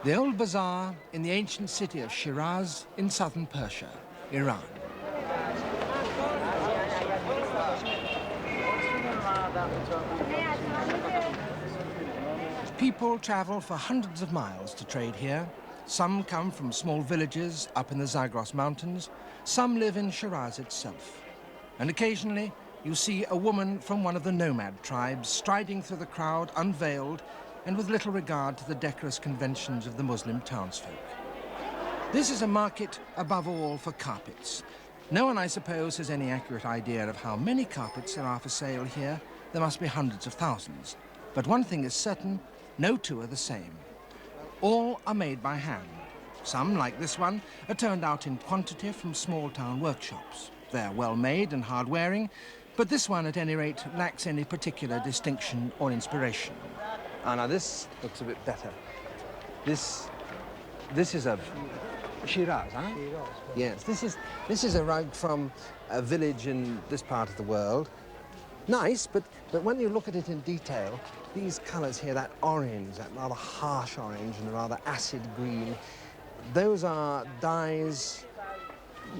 The old bazaar in the ancient city of Shiraz in southern Persia, Iran. People travel for hundreds of miles to trade here. Some come from small villages up in the Zagros Mountains. Some live in Shiraz itself. And occasionally, you see a woman from one of the nomad tribes striding through the crowd unveiled and with little regard to the decorous conventions of the Muslim townsfolk. This is a market above all for carpets. No one, I suppose, has any accurate idea of how many carpets there are for sale here. There must be hundreds of thousands. But one thing is certain, no two are the same. All are made by hand. Some, like this one, are turned out in quantity from small-town workshops. They're well-made and hard-wearing, but this one, at any rate, lacks any particular distinction or inspiration. Ah, now this looks a bit better. This is a Shiraz, huh? Shiraz. Yes, this is a rug from a village in this part of the world. Nice, but when you look at it in detail, these colours here, that orange, that rather harsh orange and rather acid green, those are dyes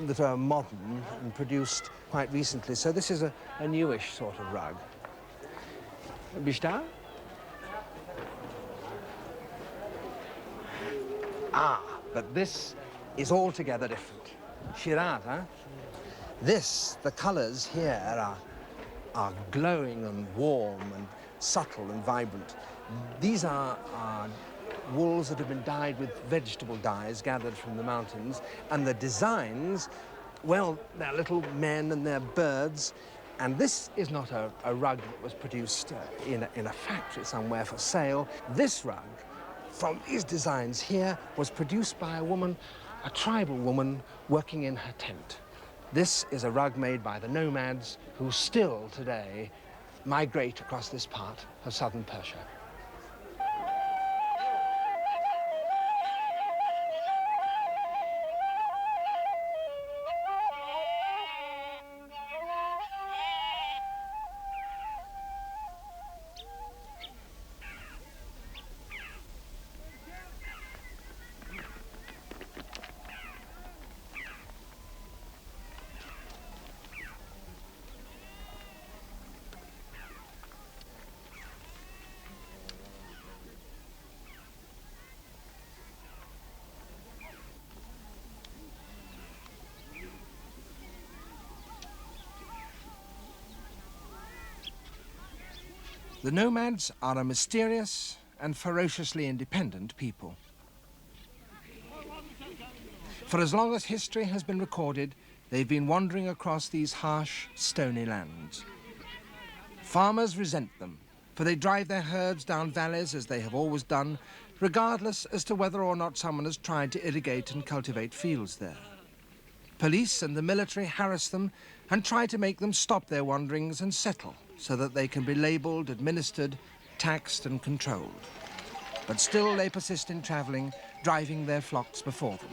that are modern and produced quite recently. So this is a newish sort of rug. Bishtar? Ah, but this is altogether different. Shiraz, huh? This, the colours here are glowing and warm and subtle and vibrant. These are wools that have been dyed with vegetable dyes gathered from the mountains, and the designs, well, they're little men and they're birds, and this is not a rug that was produced in a factory somewhere for sale. This rug, from these designs here, was produced by a woman, a tribal woman, working in her tent. This is a rug made by the nomads who still today migrate across this part of southern Persia. The nomads are a mysterious and ferociously independent people. For as long as history has been recorded, they've been wandering across these harsh, stony lands. Farmers resent them, for they drive their herds down valleys as they have always done, regardless as to whether or not someone has tried to irrigate and cultivate fields there. Police and the military harass them and try to make them stop their wanderings and settle, so that they can be labelled, administered, taxed and controlled. But still they persist in travelling, driving their flocks before them.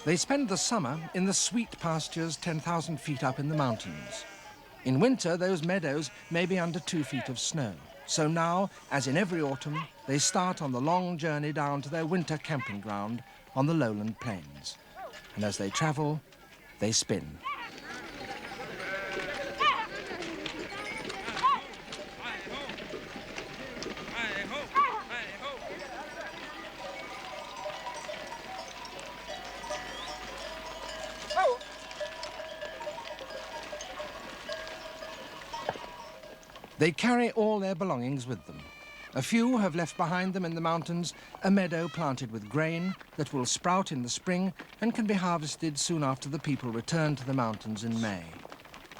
They spend the summer in the sweet pastures 10,000 feet up in the mountains. In winter, those meadows may be under 2 feet of snow. So now, as in every autumn, they start on the long journey down to their winter camping ground on the lowland plains. And as they travel, they spin. They carry all their belongings with them. A few have left behind them in the mountains a meadow planted with grain that will sprout in the spring and can be harvested soon after the people return to the mountains in May.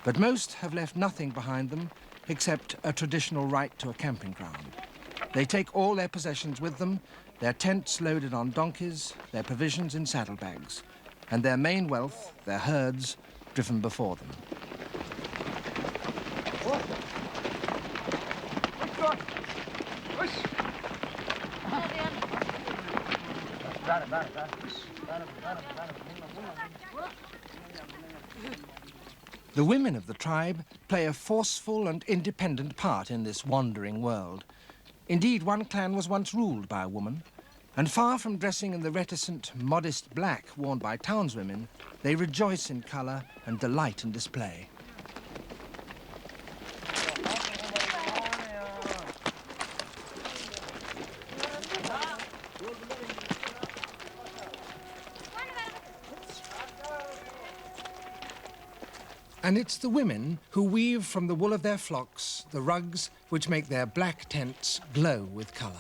But most have left nothing behind them except a traditional right to a camping ground. They take all their possessions with them, their tents loaded on donkeys, their provisions in saddlebags, and their main wealth, their herds, driven before them. The women of the tribe play a forceful and independent part in this wandering world. Indeed, one clan was once ruled by a woman, and far from dressing in the reticent, modest black worn by townswomen, they rejoice in colour and delight in display. And it's the women who weave from the wool of their flocks the rugs which make their black tents glow with colour.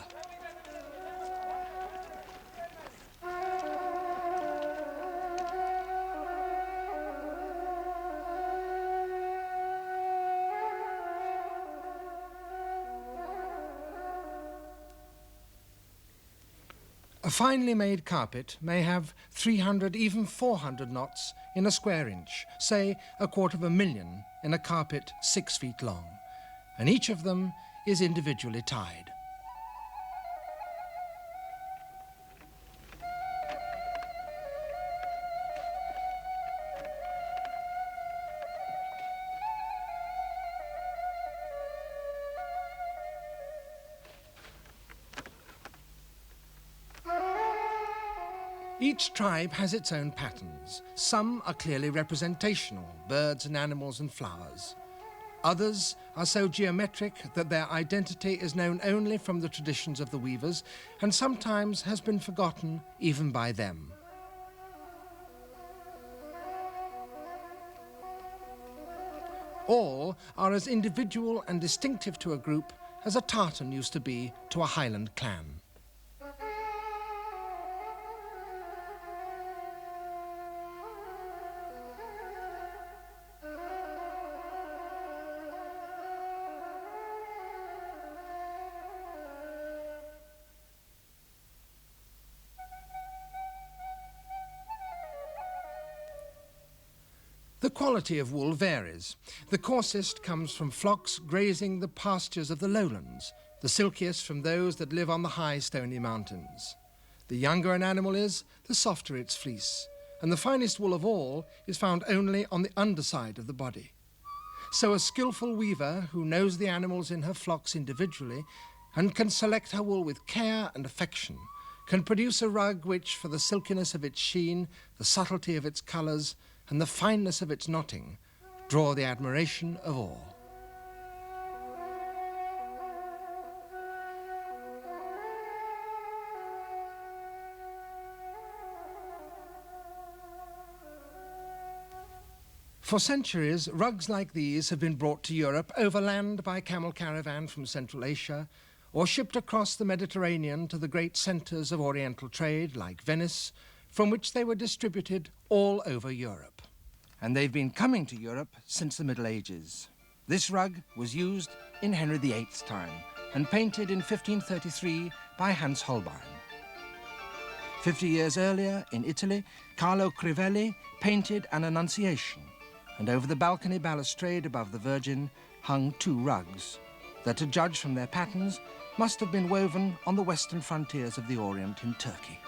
A finely made carpet may have 300, even 400 knots in a square inch, say 250,000 in a carpet 6 feet long, and each of them is individually tied. Each tribe has its own patterns. Some are clearly representational, birds and animals and flowers. Others are so geometric that their identity is known only from the traditions of the weavers and sometimes has been forgotten even by them. All are as individual and distinctive to a group as a tartan used to be to a Highland clan. The quality of wool varies. The coarsest comes from flocks grazing the pastures of the lowlands, the silkiest from those that live on the high stony mountains. The younger an animal is, the softer its fleece, and the finest wool of all is found only on the underside of the body. So a skillful weaver who knows the animals in her flocks individually and can select her wool with care and affection can produce a rug which, for the silkiness of its sheen, the subtlety of its colours, and the fineness of its knotting, draw the admiration of all. For centuries, rugs like these have been brought to Europe overland by camel caravan from Central Asia, or shipped across the Mediterranean to the great centres of Oriental trade, like Venice, from which they were distributed all over Europe. And they've been coming to Europe since the Middle Ages. This rug was used in Henry VIII's time and painted in 1533 by Hans Holbein. 50 years earlier, in Italy, Carlo Crivelli painted an Annunciation, and over the balcony balustrade above the Virgin hung 2 rugs that, to judge from their patterns, must have been woven on the western frontiers of the Orient in Turkey.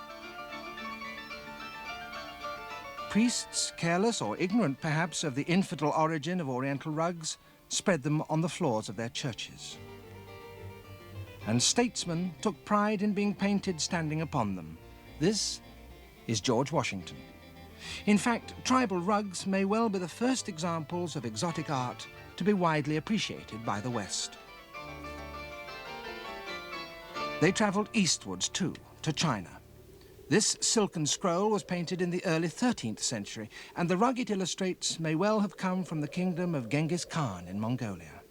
Priests, careless or ignorant perhaps of the infidel origin of Oriental rugs, spread them on the floors of their churches. And statesmen took pride in being painted standing upon them. This is George Washington. In fact, tribal rugs may well be the first examples of exotic art to be widely appreciated by the West. They travelled eastwards too, to China. This silken scroll was painted in the early 13th century, and the rug it illustrates may well have come from the kingdom of Genghis Khan in Mongolia.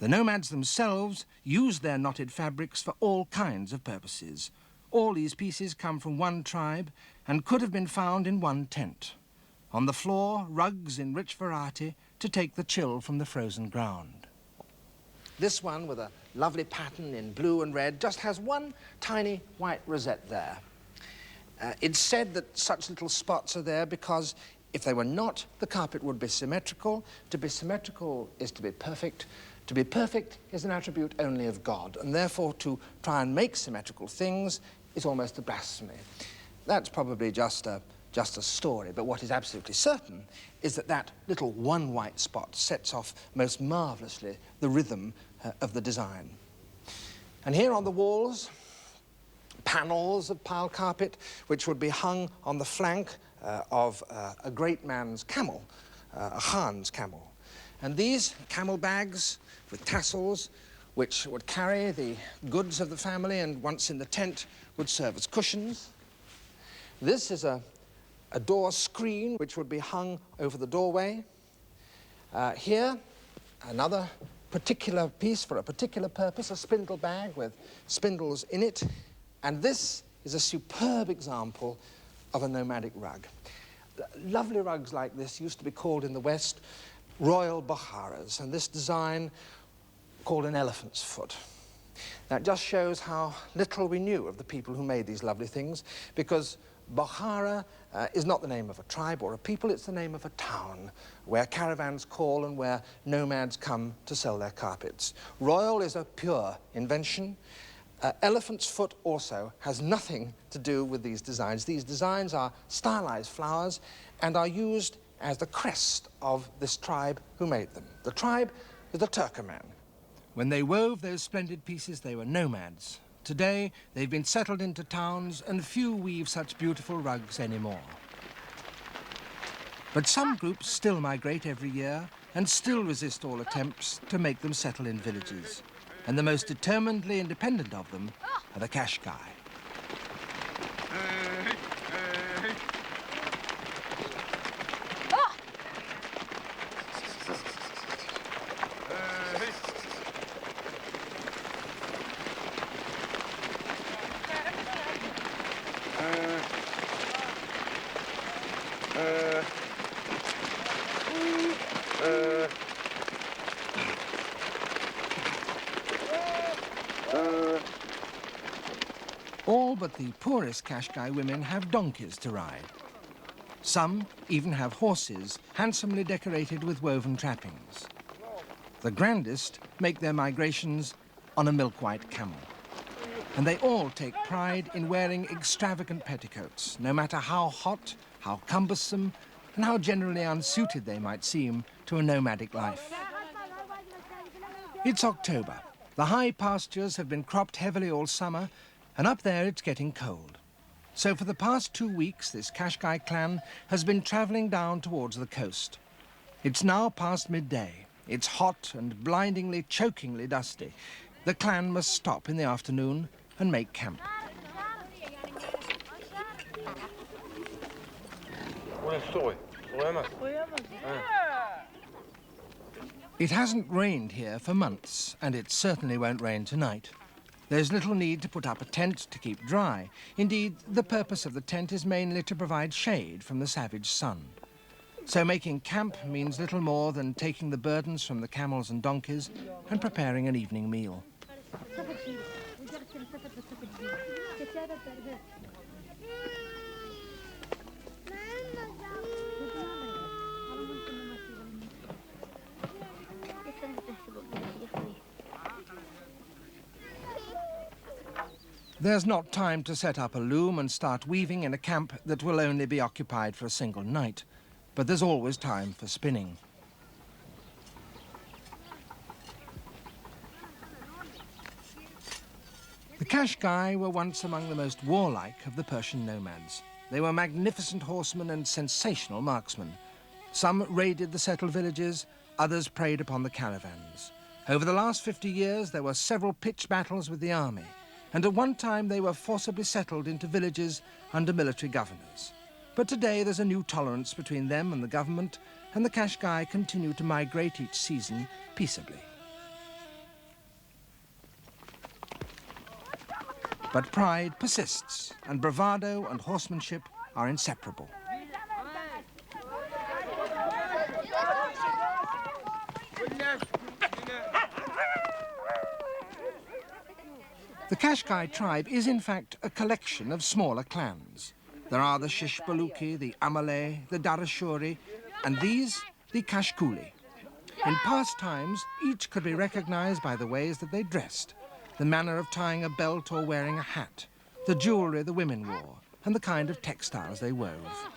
The nomads themselves used their knotted fabrics for all kinds of purposes. All these pieces come from one tribe and could have been found in one tent. On the floor, rugs in rich variety to take the chill from the frozen ground. This one, with a lovely pattern in blue and red, just has one tiny white rosette there. It's said that such little spots are there because if they were not, the carpet would be symmetrical. To be symmetrical is to be perfect. To be perfect is an attribute only of God, and therefore to try and make symmetrical things is almost a blasphemy. That's probably just a just a story, but what is absolutely certain is that that little one white spot sets off most marvelously the rhythm of the design. And here on the walls, panels of pile carpet, which would be hung on the flank of a great man's camel, a Khan's camel. And these camel bags with tassels, which would carry the goods of the family and once in the tent would serve as cushions. This is a door screen which would be hung over the doorway. Here, another particular piece for a particular purpose, a spindle bag with spindles in it. And this is a superb example of a nomadic rug. Lovely rugs like this used to be called in the West royal Bokharas, and this design called an elephant's foot. That just shows how little we knew of the people who made these lovely things, because Bokhara is not the name of a tribe or a people, it's the name of a town where caravans call and where nomads come to sell their carpets. Royal is a pure invention. Elephant's foot also has nothing to do with these designs. These designs are stylized flowers and are used as the crest of this tribe who made them. The tribe is the Turkoman. When they wove those splendid pieces, they were nomads. Today, they've been settled into towns, and few weave such beautiful rugs anymore. But some groups still migrate every year and still resist all attempts to make them settle in villages. And the most determinedly independent of them are the Qashqai. All but the poorest Qashqai women have donkeys to ride. Some even have horses handsomely decorated with woven trappings. The grandest make their migrations on a milk-white camel. And they all take pride in wearing extravagant petticoats, no matter how hot, how cumbersome, and how generally unsuited they might seem to a nomadic life. It's October. The high pastures have been cropped heavily all summer, and up there it's getting cold. So for the past 2 weeks, this Qashqai clan has been travelling down towards the coast. It's now past midday. It's hot and blindingly, chokingly dusty. The clan must stop in the afternoon and make camp. It hasn't rained here for months, and it certainly won't rain tonight. There's little need to put up a tent to keep dry. Indeed, the purpose of the tent is mainly to provide shade from the savage sun. So making camp means little more than taking the burdens from the camels and donkeys and preparing an evening meal. There's not time to set up a loom and start weaving in a camp that will only be occupied for a single night, but there's always time for spinning. The Qashqai were once among the most warlike of the Persian nomads. They were magnificent horsemen and sensational marksmen. Some raided the settled villages, others preyed upon the caravans. Over the last 50 years, there were several pitched battles with the army, and at one time they were forcibly settled into villages under military governors. But today there's a new tolerance between them and the government, and the Qashqai continue to migrate each season peaceably. But pride persists, and bravado and horsemanship are inseparable. The Qashqai tribe is in fact a collection of smaller clans. There are the Shishbaluki, the Amalay, the Darashuri, and these, the Kashkuli. In past times, each could be recognized by the ways that they dressed, the manner of tying a belt or wearing a hat, the jewelry the women wore, and the kind of textiles they wove.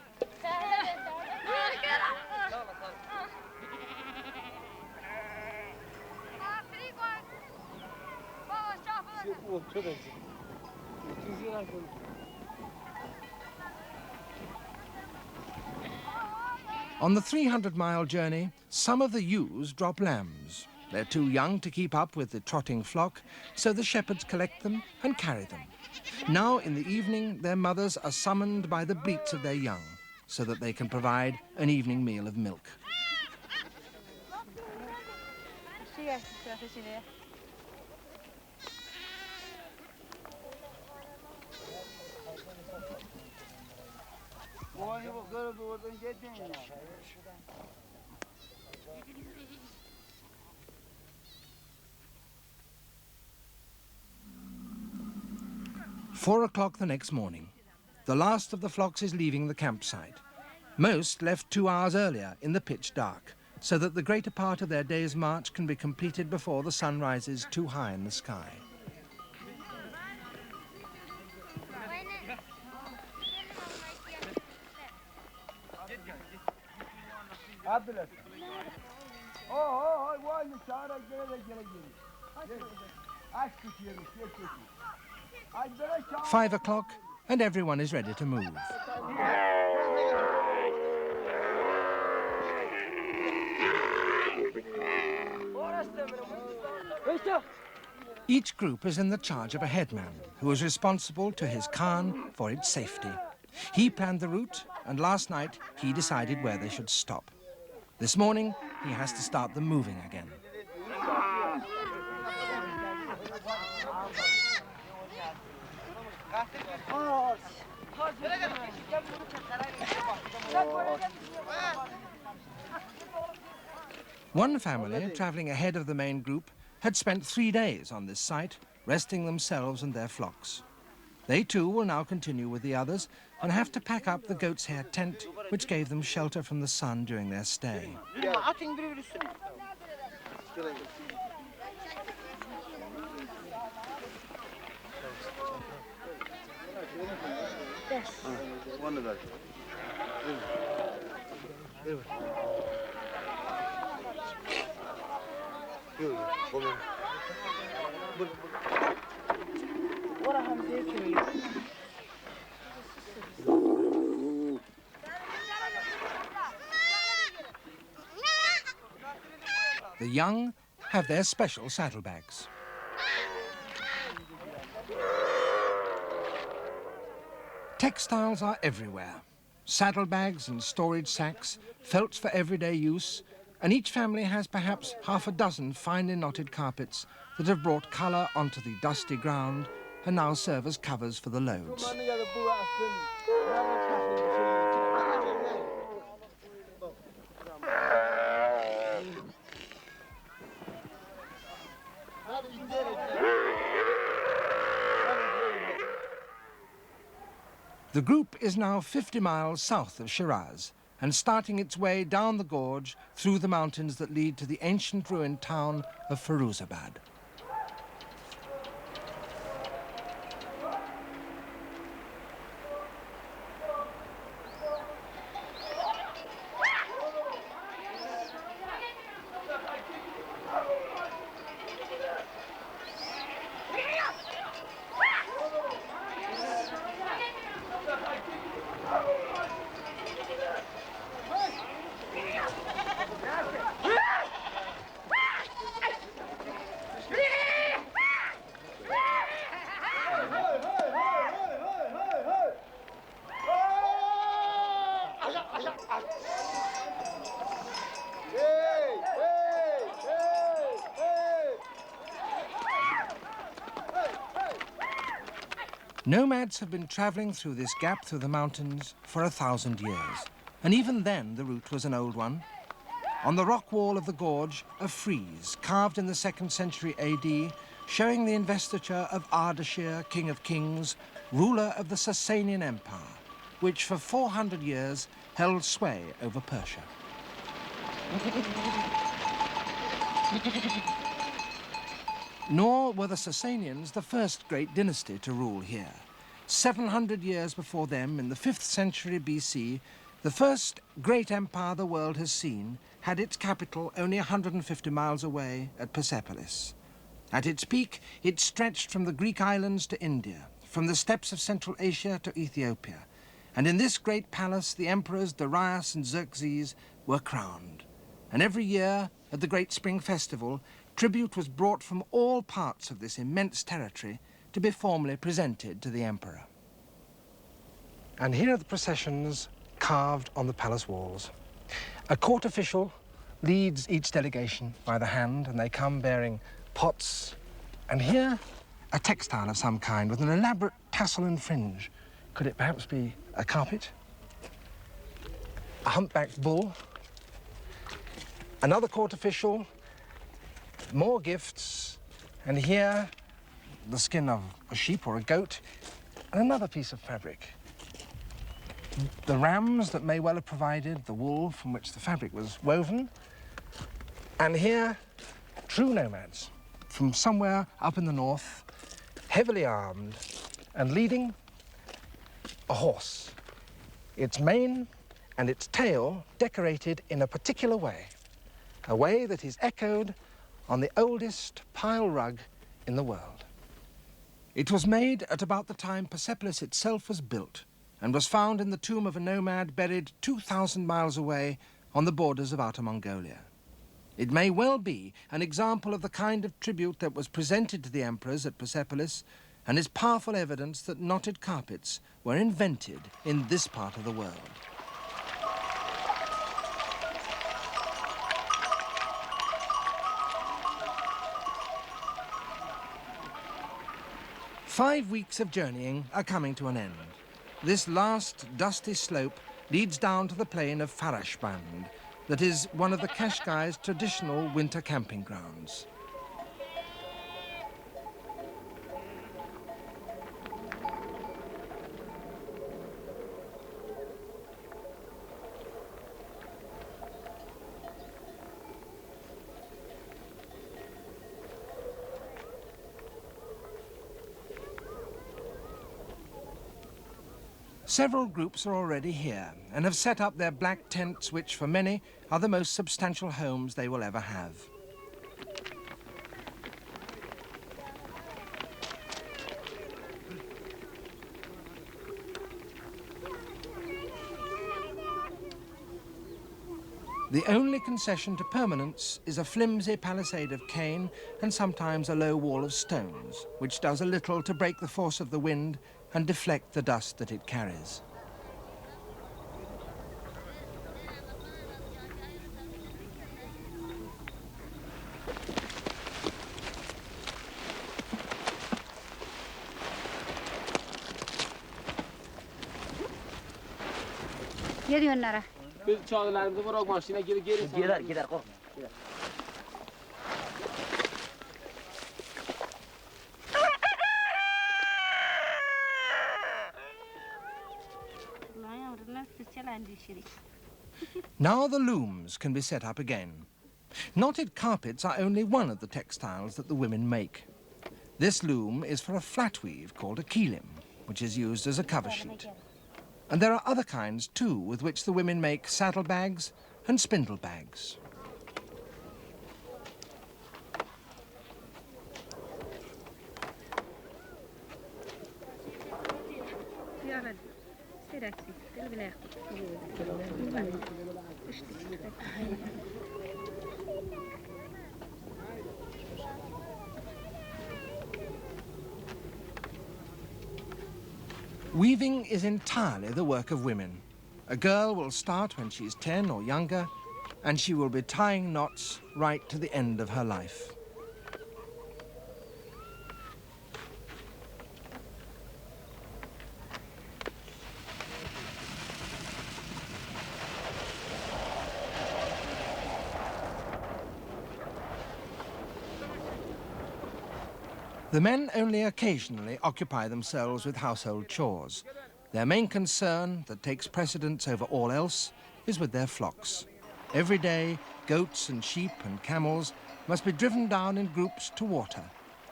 On the 300-mile journey, some of the ewes drop lambs. They're too young to keep up with the trotting flock, so the shepherds collect them and carry them. Now, in the evening, their mothers are summoned by the bleats of their young, so that they can provide an evening meal of milk. Four o'clock the next morning. The last of the flocks is leaving the campsite. Most left 2 hours earlier in the pitch dark, so that the greater part of their day's march can be completed before the sun rises too high in the sky. Five o'clock, and everyone is ready to move. Each group is in the charge of a headman, who is responsible to his Khan for its safety. He planned the route, and last night he decided where they should stop. This morning, he has to start them moving again. One family, traveling ahead of the main group, had spent 3 days on this site, resting themselves and their flocks. They too will now continue with the others and have to pack up the goat's hair tent, which gave them shelter from the sun during their stay. The young have their special saddlebags. Textiles are everywhere. Saddlebags and storage sacks, felts for everyday use, and each family has perhaps half a dozen finely knotted carpets that have brought colour onto the dusty ground and now serve as covers for the loads. The group is now 50 miles south of Shiraz and starting its way down the gorge through the mountains that lead to the ancient ruined town of Firuzabad. Nomads have been travelling through this gap through the mountains for 1,000 years, and even then the route was an old one. On the rock wall of the gorge, a frieze carved in the 2nd century AD, showing the investiture of Ardashir, King of Kings, ruler of the Sasanian Empire, which for 400 years held sway over Persia. Nor were the Sasanians the first great dynasty to rule here. 700 years before them, in the 5th century BC, the first great empire the world has seen had its capital only 150 miles away at Persepolis. At its peak, it stretched from the Greek islands to India, from the steppes of Central Asia to Ethiopia. And in this great palace, the emperors Darius and Xerxes were crowned. And every year, at the great spring festival, tribute was brought from all parts of this immense territory to be formally presented to the emperor. And here are the processions carved on the palace walls. A court official leads each delegation by the hand, and they come bearing pots, and here a textile of some kind with an elaborate tassel and fringe. Could it perhaps be a carpet? A humpbacked bull. Another court official, more gifts, and here the skin of a sheep or a goat, and another piece of fabric. The rams that may well have provided the wool from which the fabric was woven, and here true nomads from somewhere up in the north, heavily armed and leading a horse, its mane and its tail decorated in a particular way, a way that is echoed on the oldest pile rug in the world. It was made at about the time Persepolis itself was built and was found in the tomb of a nomad buried 2,000 miles away on the borders of Outer Mongolia. It may well be an example of the kind of tribute that was presented to the emperors at Persepolis and is powerful evidence that knotted carpets were invented in this part of the world. Five weeks of journeying are coming to an end. This last dusty slope leads down to the plain of Farashband, that is one of the Qashqai's traditional winter camping grounds. Several groups are already here and have set up their black tents, which for many are the most substantial homes they will ever have. The only concession to permanence is a flimsy palisade of cane and sometimes a low wall of stones, which does a little to break the force of the wind and deflect the dust that it carries. Now the looms can be set up again. Knotted carpets are only one of the textiles that the women make. This loom is for a flat weave called a kilim, which is used as a cover sheet. And there are other kinds too, with which the women make saddlebags and spindle bags. Weaving is entirely the work of women. A girl will start when she's 10 or younger, and she will be tying knots right to the end of her life. The men only occasionally occupy themselves with household chores. Their main concern, that takes precedence over all else, is with their flocks. Every day, goats and sheep and camels must be driven down in groups to water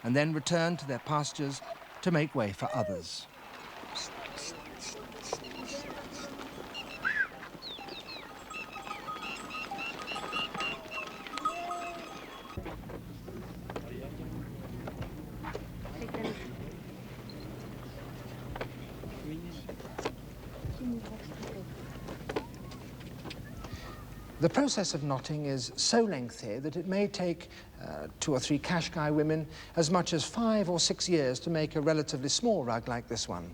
and then return to their pastures to make way for others. The process of knotting is so lengthy that it may take 2 or 3 Qashqai women as much as 5 or 6 years to make a relatively small rug like this one.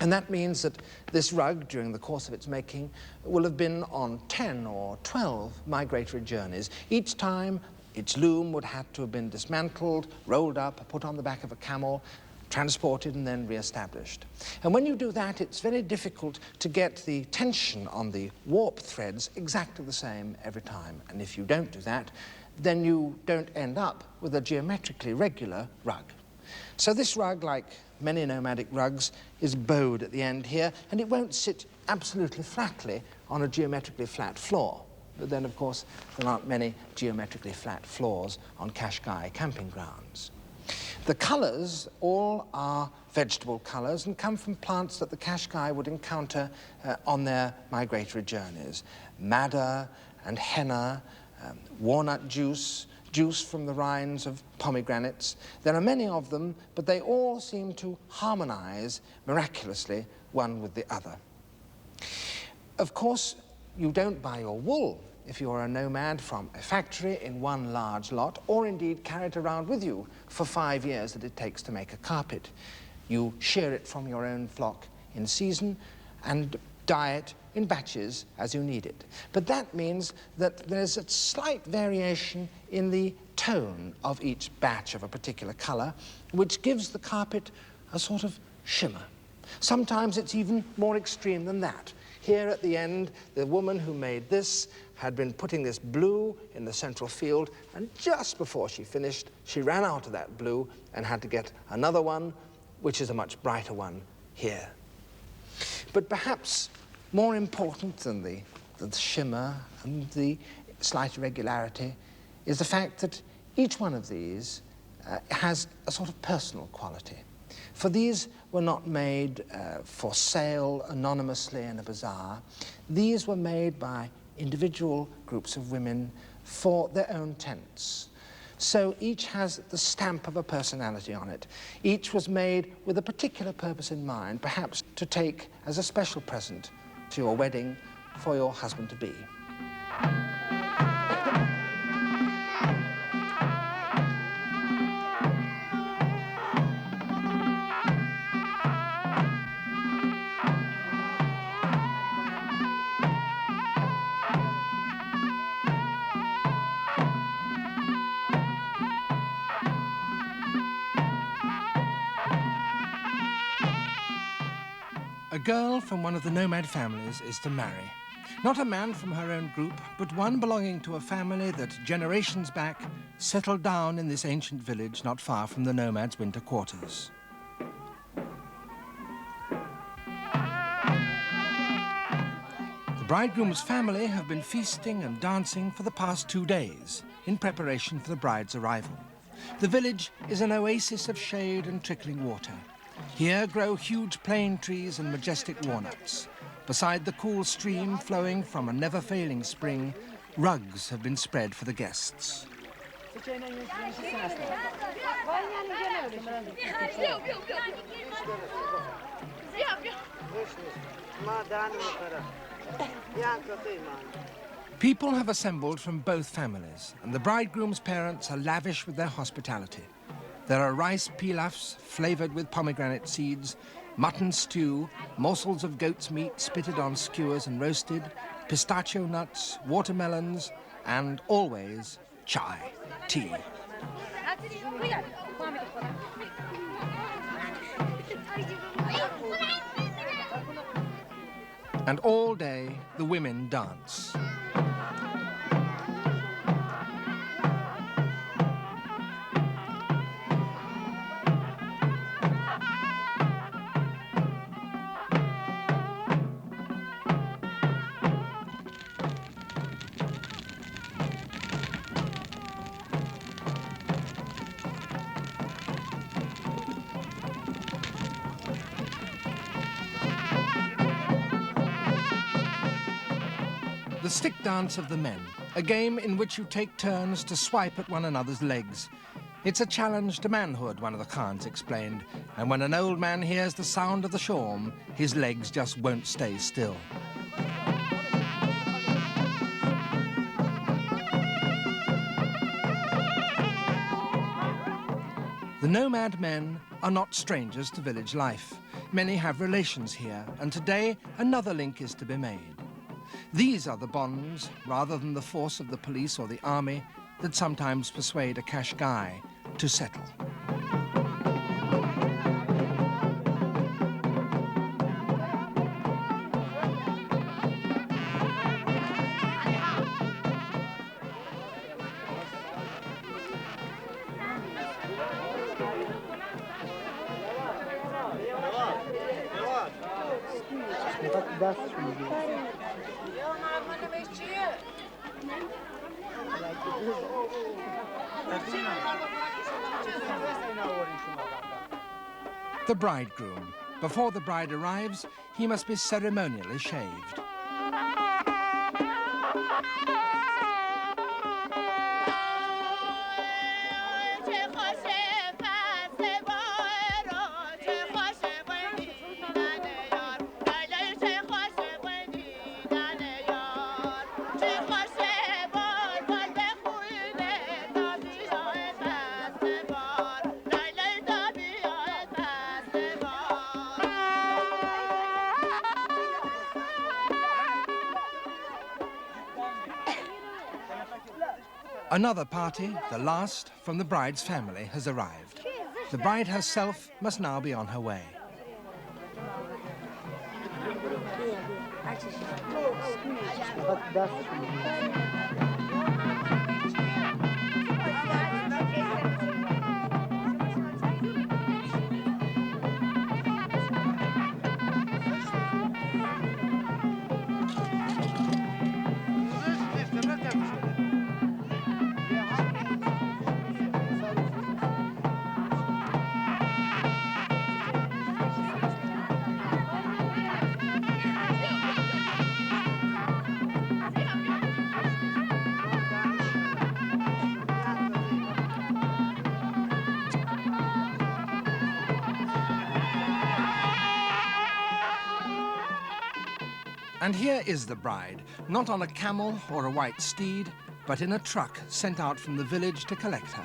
And that means that this rug, during the course of its making, will have been on 10 or 12 migratory journeys. Each time, its loom would have to have been dismantled, rolled up, put on the back of a camel, transported and then re-established. And when you do that, it's very difficult to get the tension on the warp threads exactly the same every time. And if you don't do that, then you don't end up with a geometrically regular rug. So this rug, like many nomadic rugs, is bowed at the end here, and it won't sit absolutely flatly on a geometrically flat floor. But then, of course, there aren't many geometrically flat floors on Qashqai camping grounds. The colours all are vegetable colours and come from plants that the Qashqai would encounter on their migratory journeys. Madder and henna, walnut juice, juice from the rinds of pomegranates. There are many of them, but they all seem to harmonise miraculously one with the other. Of course, you don't buy your wool if you're a nomad from a factory in one large lot, or indeed carry it around with you for 5 years that it takes to make a carpet. You shear it from your own flock in season and dye it in batches as you need it. But that means that there's a slight variation in the tone of each batch of a particular colour, which gives the carpet a sort of shimmer. Sometimes it's even more extreme than that. Here at the end, the woman who made this had been putting this blue in the central field, and just before she finished, she ran out of that blue and had to get another one, which is a much brighter one here. But perhaps more important than the shimmer and the slight irregularity is the fact that each one of these has a sort of personal quality. For these were not made for sale anonymously in a bazaar. These were made by individual groups of women for their own tents. So each has the stamp of a personality on it. Each was made with a particular purpose in mind, perhaps to take as a special present to your wedding for your husband-to-be. A girl from one of the nomad families is to marry. Not a man from her own group, but one belonging to a family that generations back settled down in this ancient village not far from the nomads' winter quarters. The bridegroom's family have been feasting and dancing for the past 2 days in preparation for the bride's arrival. The village is an oasis of shade and trickling water. Here grow huge plane trees and majestic walnuts. Beside the cool stream flowing from a never-failing spring, rugs have been spread for the guests. People have assembled from both families, and the bridegroom's parents are lavish with their hospitality. There are rice pilafs flavoured with pomegranate seeds, mutton stew, morsels of goat's meat spitted on skewers and roasted, pistachio nuts, watermelons, and always chai, tea. And all day, the women dance. The stick dance of the men, a game in which you take turns to swipe at one another's legs. It's a challenge to manhood, one of the Khans explained, and when an old man hears the sound of the shawm, his legs just won't stay still. The nomad men are not strangers to village life. Many have relations here, and today another link is to be made. These are the bonds, rather than the force of the police or the army, that sometimes persuade a Qashqai to settle. The bridegroom. Before the bride arrives, he must be ceremonially shaved. Another party, the last from the bride's family, has arrived. The bride herself must now be on her way. And here is the bride, not on a camel or a white steed, but in a truck sent out from the village to collect her.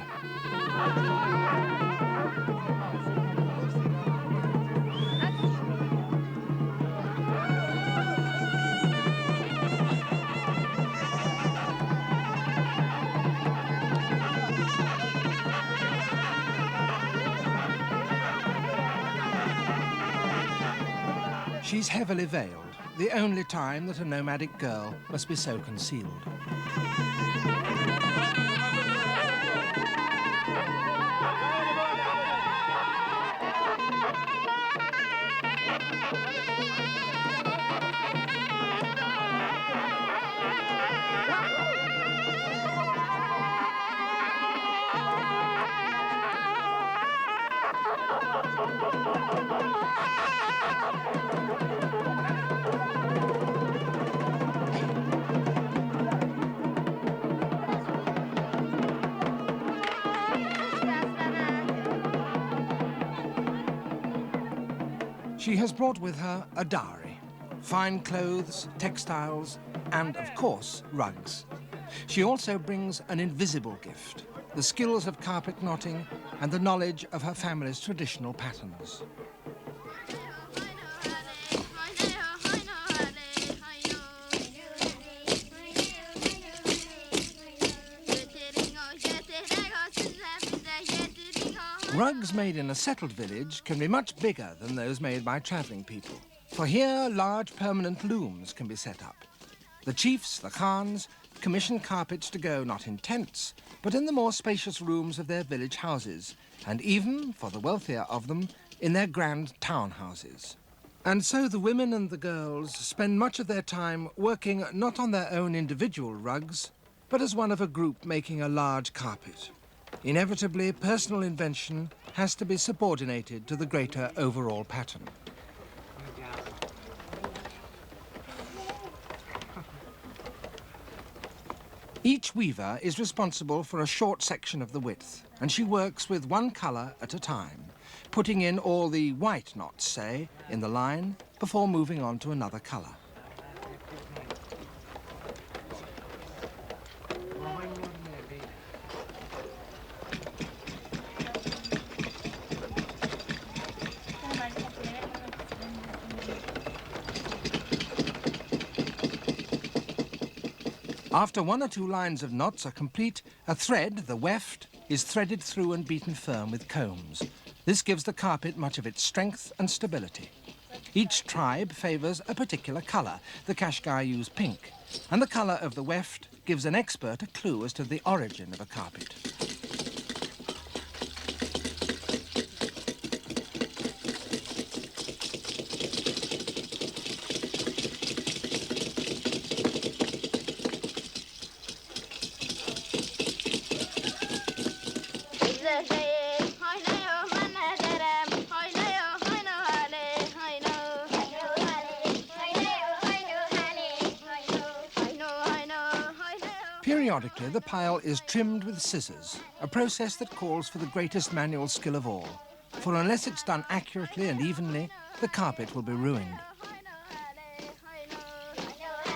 She's heavily veiled, the only time that a nomadic girl must be so concealed. She has brought with her a dowry, fine clothes, textiles, and, of course, rugs. She also brings an invisible gift, the skills of carpet knotting and the knowledge of her family's traditional patterns. Rugs made in a settled village can be much bigger than those made by travelling people, for here large permanent looms can be set up. The chiefs, the khans, commission carpets to go not in tents, but in the more spacious rooms of their village houses, and even, for the wealthier of them, in their grand townhouses. And so the women and the girls spend much of their time working not on their own individual rugs, but as one of a group making a large carpet. Inevitably, personal invention has to be subordinated to the greater overall pattern. Each weaver is responsible for a short section of the width, and she works with one colour at a time, putting in all the white knots, say, in the line before moving on to another colour. After 1 or 2 lines of knots are complete, a thread, the weft, is threaded through and beaten firm with combs. This gives the carpet much of its strength and stability. Each tribe favours a particular colour. The Qashqai use pink, and the colour of the weft gives an expert a clue as to the origin of a carpet. Periodically, the pile is trimmed with scissors, a process that calls for the greatest manual skill of all, for unless it's done accurately and evenly, the carpet will be ruined.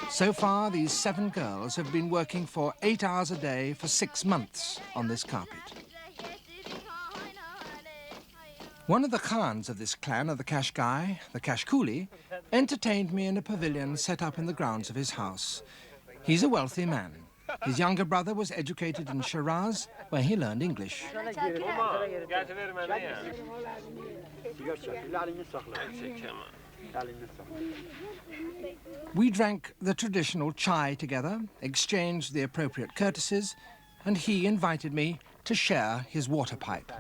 So far, these 7 girls have been working for 8 hours a day for 6 months on this carpet. One of the khans of this clan of the Qashqai, the Kashkuli, entertained me in a pavilion set up in the grounds of his house. He's a wealthy man. His younger brother was educated in Shiraz, where he learned English. We drank the traditional chai together, exchanged the appropriate courtesies, and he invited me to share his water pipe.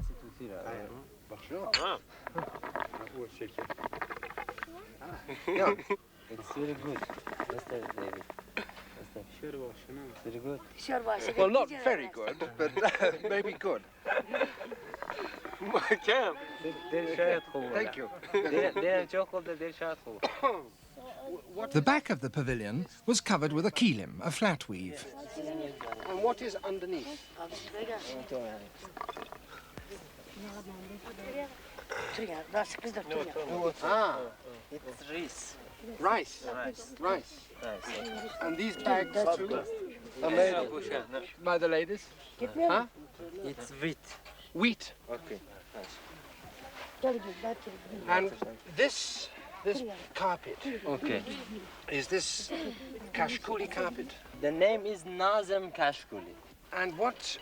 It's very good. Very good. Well, not very good, but maybe good. Thank you. The back of the pavilion was covered with a kilim, a flat weave. And what is underneath? Ah, it's rice. Rice. Rice. Rice. Rice. And these bags too are made by the ladies? Huh? It's wheat. Wheat. Okay. And this carpet, Okay. is this Kashkuli carpet? The name is Nazem Kashkuli. And what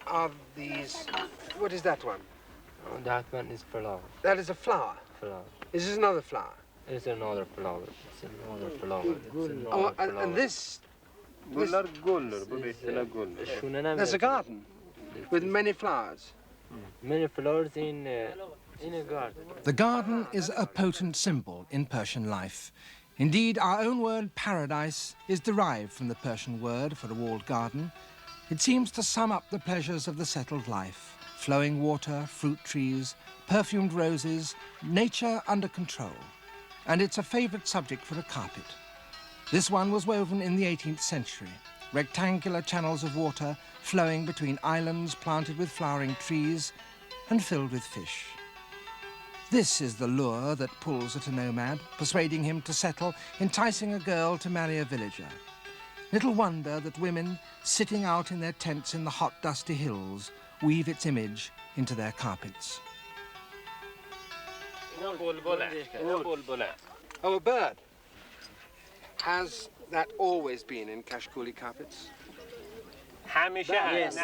are these? What is that one? Oh, that one is flower. That is a flower. Flower. Is this another flower? It's another flower. It's another flower. It's another Oh, flower. and this? There's There's a garden with many flowers. many flowers in a garden. The garden is a potent symbol in Persian life. Indeed, our own word paradise is derived from the Persian word for a walled garden. It seems to sum up the pleasures of the settled life: flowing water, fruit trees, perfumed roses, nature under control. And it's a favourite subject for a carpet. This one was woven in the 18th century, rectangular channels of water flowing between islands planted with flowering trees and filled with fish. This is the lure that pulls at a nomad, persuading him to settle, enticing a girl to marry a villager. Little wonder that women, sitting out in their tents in the hot, dusty hills, weave its image into their carpets. Oh, a bird. Has that always been in Kashkuli carpets? Yes, yes.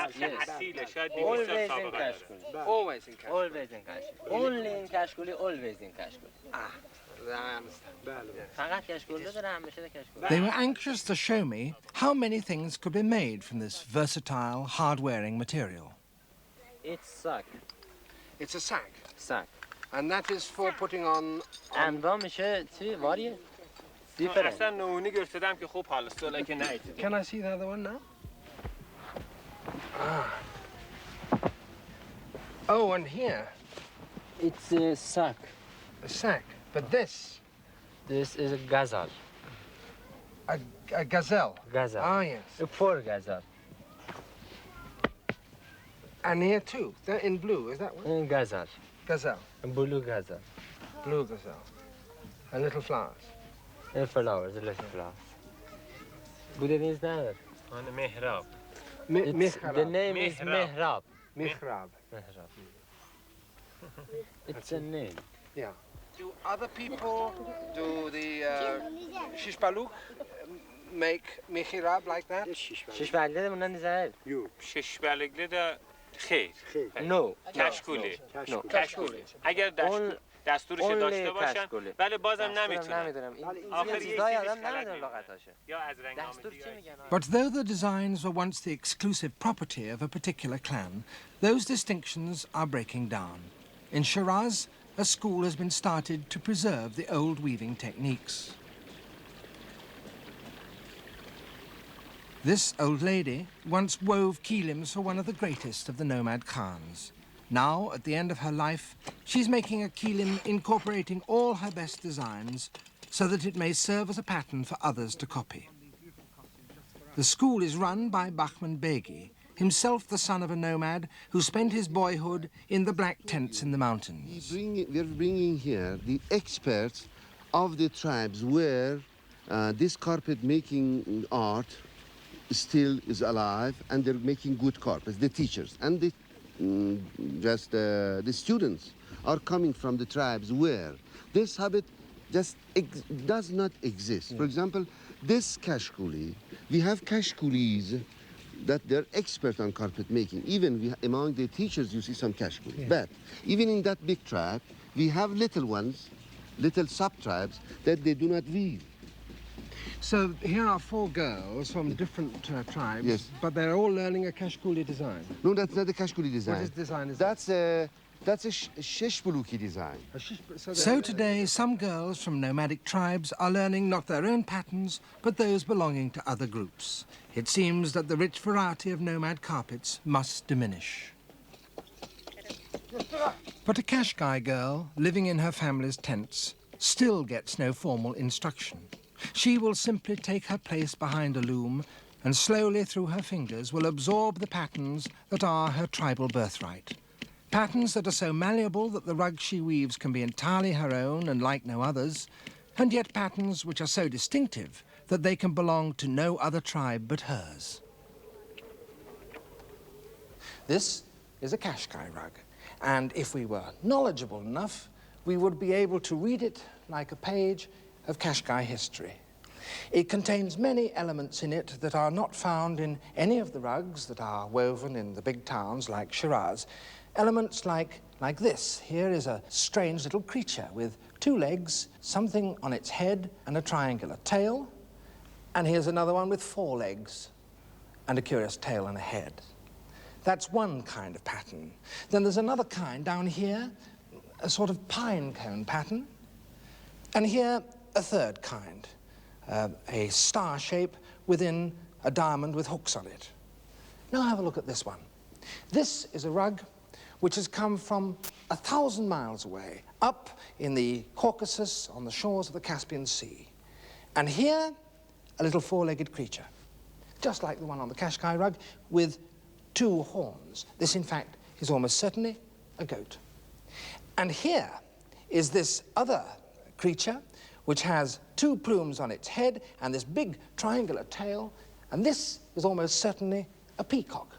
Always in Kashkuli. Always in Kashkuli. Always in Kashkuli. Only in Kashkuli, always in Kashkuli. Ah, I understand. فقط کشکول داره همیشه کشکول. They were anxious to show me how many things could be made from this versatile, hard-wearing material. It's sack. It's a sack, Sack. and that is for putting on... انواع میشه چی؟ واریه؟ Different. اصلا نونی گرفتم که خوب حالا سولا که نیست. Can I see the other one now? Ah. Oh, and here, It's a sack. a sack. But this, This is a gazelle. a gazelle. Gazelle. Ah, yes. A poor gazelle. And here too, they're in blue, is that one? A gazelle. Gazelle, A blue gazelle. blue gazelle. And little flowers. And flowers, little flowers. Buddha means that. آن مهراب. The name is Mihrab. Mihrab. Mihrab. Mihrab. It's a name. Yeah. Do other people, do the Shishpaluk make mihrab like that? شش بلده موندن دیزایل. شش بلگله دا خیر. No. کشکوله. No. کشکوله. اگر دستورش داشته باشن ولی بازم نمیتونن. آخر یه یا از رنگ But though the designs were once the exclusive property of a particular clan, those distinctions are breaking down. In Shiraz, a school has been started to preserve the old weaving techniques. This old lady once wove kilims for one of the greatest of the nomad khans. Now, at the end of her life, she's making a kilim incorporating all her best designs so that it may serve as a pattern for others to copy. The school is run by Bahman Begi, himself the son of a nomad who spent his boyhood in the black tents in the mountains. We're bringing here the experts of the tribes where this carpet making art still is alive, and they're making good carpets, the teachers. And the students are coming from the tribes where this habit just does not exist. For example, this Qashqai, we have Qashqais that they're expert on carpet making. Even among the teachers, you see some Qashqais. Yeah. But even in that big tribe, we have little ones, little sub-tribes that they do not weave. So here are 4 girls from different tribes, yes, but they're all learning a Qashqai design. No, that's not the Qashqai design. What design is that's that? That's a Sheshbuluki design. So today, some girls from nomadic tribes are learning not their own patterns, but those belonging to other groups. It seems that the rich variety of nomad carpets must diminish. But a Qashqai girl, living in her family's tents, still gets no formal instruction. She will simply take her place behind a loom and slowly through her fingers will absorb the patterns that are her tribal birthright. Patterns that are so malleable that the rugs she weaves can be entirely her own and like no others, and yet patterns which are so distinctive that they can belong to no other tribe but hers. This is a Qashqai rug, and if we were knowledgeable enough, we would be able to read it like a page of Qashqai history. It contains many elements in it that are not found in any of the rugs that are woven in the big towns like Shiraz. Elements like this. Here is a strange little creature with 2 legs, something on its head and a triangular tail. And here's another one with 4 legs and a curious tail and a head. That's one kind of pattern. Then there's another kind down here, a sort of pine cone pattern. And here, a third kind, a star shape within a diamond with hooks on it. Now have a look at this one. This is a rug which has come from 1,000 miles away, up in the Caucasus on the shores of the Caspian Sea. And here, a little 4-legged creature, just like the one on the Qashqai rug, with 2 horns. This, in fact, is almost certainly a goat. And here is this other creature, which has 2 plumes on its head and this big triangular tail, and this is almost certainly a peacock.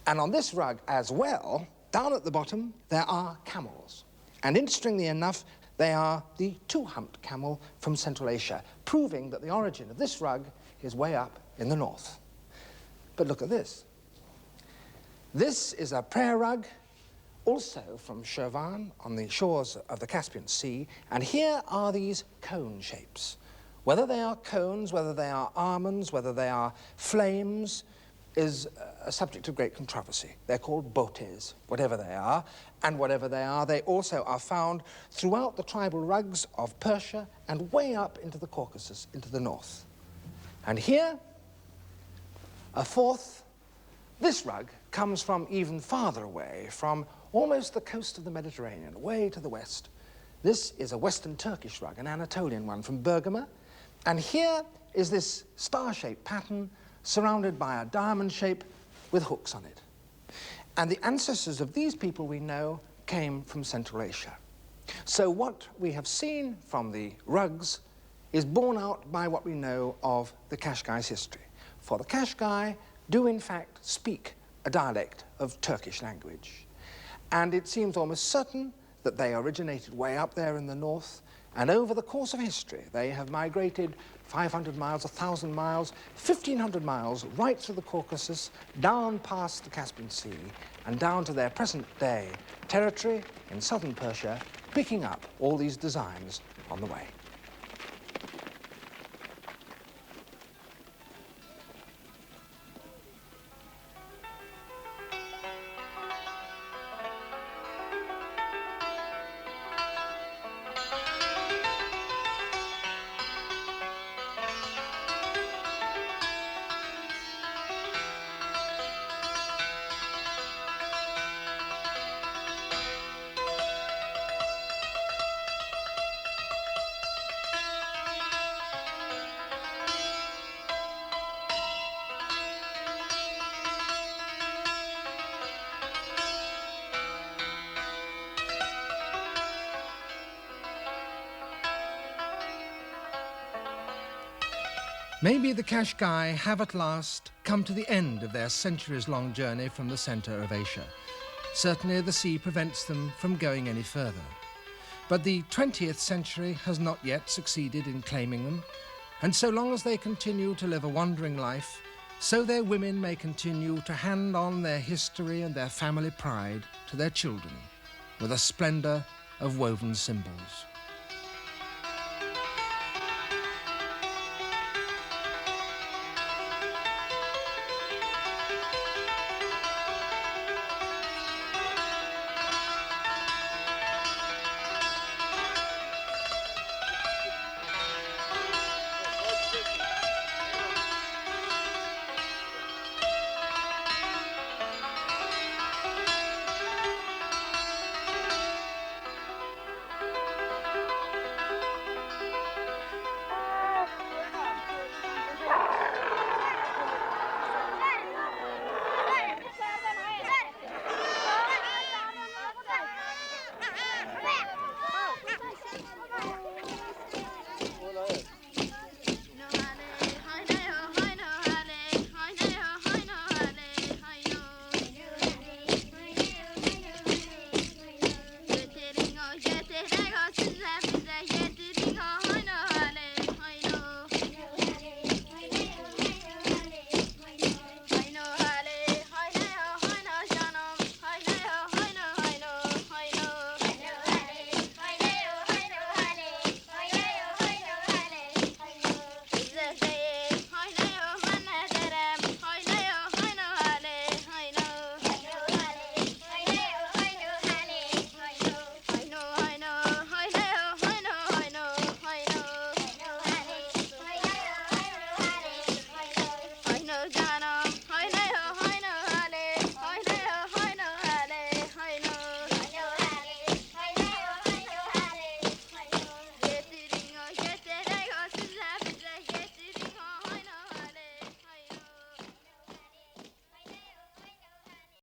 And on this rug as well, down at the bottom, there are camels. And interestingly enough, they are the 2-humped camel from Central Asia, proving that the origin of this rug is way up in the north. But look at this. This is a prayer rug, also from Shirvan on the shores of the Caspian Sea, and here are these cone shapes. Whether they are cones, whether they are almonds, whether they are flames, is a subject of great controversy. They're called botes, whatever they are, and whatever they are, they also are found throughout the tribal rugs of Persia and way up into the Caucasus, into the north. And here, a fourth. This rug comes from even farther away, from almost the coast of the Mediterranean, way to the west. This is a Western Turkish rug, an Anatolian one from Bergama. And here is this star-shaped pattern surrounded by a diamond shape with hooks on it. And the ancestors of these people we know came from Central Asia. So what we have seen from the rugs is borne out by what we know of the Qashqai's history. For the Qashqai do in fact speak a dialect of Turkish language. And it seems almost certain that they originated way up there in the north And over the course of history, they have migrated 500 miles, 1,000 miles, 1,500 miles, right through the Caucasus, down past the Caspian Sea, and down to their present-day territory in southern Persia, picking up all these designs on the way. Maybe the Qashqai have at last come to the end of their centuries-long journey from the centre of Asia. Certainly the sea prevents them from going any further. But the 20th century has not yet succeeded in claiming them, and so long as they continue to live a wandering life, so their women may continue to hand on their history and their family pride to their children with a splendour of woven symbols.